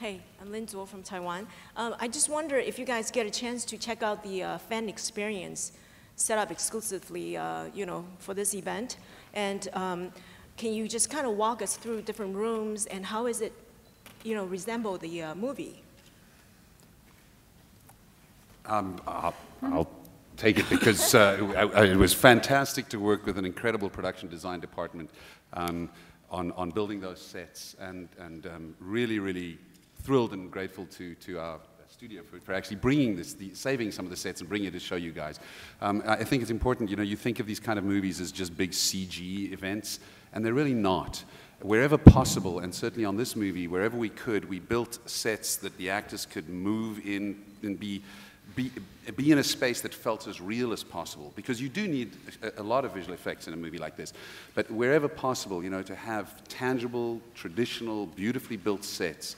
Hey, I'm Lin Zuo from Taiwan. I just wonder if you guys get a chance to check out the fan experience set up exclusively, for this event. And can you just kind of walk us through different rooms and how is it, resemble the movie? I'll take it because it was fantastic to work with an incredible production design department on building those sets, and really, really thrilled and grateful to our studio for actually bringing saving some of the sets and bringing it to show you guys. I think it's important, you think of these kind of movies as just big CG events, and they're really not. Wherever possible, and certainly on this movie, wherever we could, we built sets that the actors could move in and be in a space that felt as real as possible, because you do need a lot of visual effects in a movie like this. But wherever possible, to have tangible, traditional, beautifully built sets,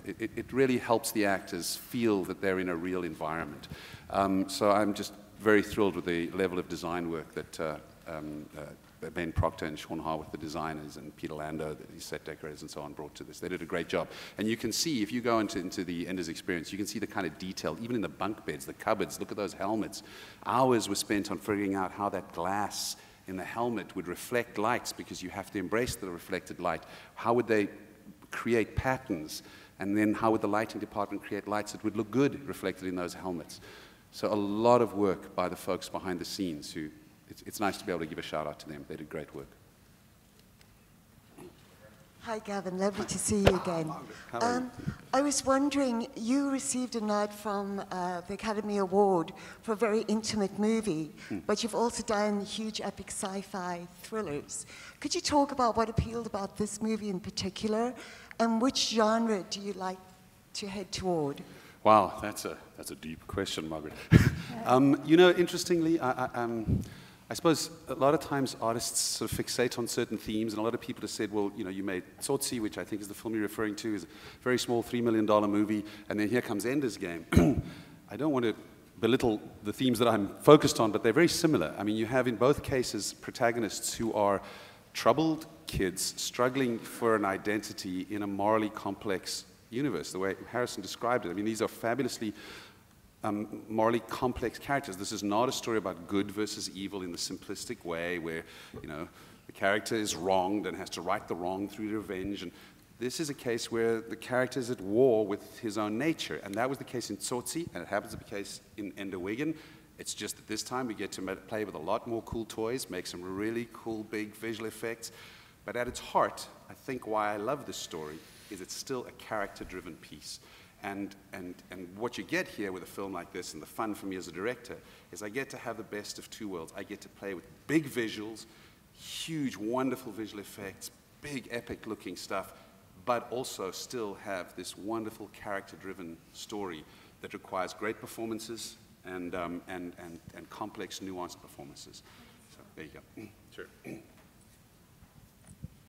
it really helps the actors feel that they're in a real environment. So I'm just very thrilled with the level of design work that Ben Proctor and Sean Harwood, the designers, and Peter Lando, the set decorators, and so on, brought to this. They did a great job. And you can see, if you go into the Enders experience, you can see the kind of detail, even in the bunk beds, the cupboards, look at those helmets. Hours were spent on figuring out how that glass in the helmet would reflect lights, because you have to embrace the reflected light. How would they create patterns? And then how would the lighting department create lights that would look good reflected in those helmets? So a lot of work by the folks behind the scenes who, it's nice to be able to give a shout out to them. They did great work. Hi, Gavin. Lovely to see you again. How are you? I was wondering, you received a nod from the Academy Award for a very intimate movie, but you've also done huge epic sci-fi thrillers. Could you talk about what appealed about this movie in particular, and which genre do you like to head toward? Wow, that's a deep question, Margaret. Interestingly, I suppose a lot of times artists sort of fixate on certain themes, and a lot of people have said, well, you made Tsotsi, which I think is the film you're referring to, is a very small $3 million movie, and then here comes Ender's Game. I don't want to belittle the themes that I'm focused on, but they're very similar. I mean, you have in both cases protagonists who are troubled kids struggling for an identity in a morally complex universe, the way Harrison described it. I mean, these are fabulously morally complex characters. This is not a story about good versus evil in the simplistic way where, the character is wronged and has to right the wrong through revenge. And this is a case where the character is at war with his own nature. And that was the case in Tsotsi, and it happens to be the case in Ender Wiggin. It's just that this time we get to play with a lot more cool toys, make some really cool big visual effects. But at its heart, I think why I love this story is it's still a character-driven piece. And what you get here with a film like this, and the fun for me as a director, is I get to have the best of two worlds. I get to play with big visuals, huge, wonderful visual effects, big, epic-looking stuff, but also still have this wonderful character-driven story that requires great performances and complex, nuanced performances. So there you go. Sure.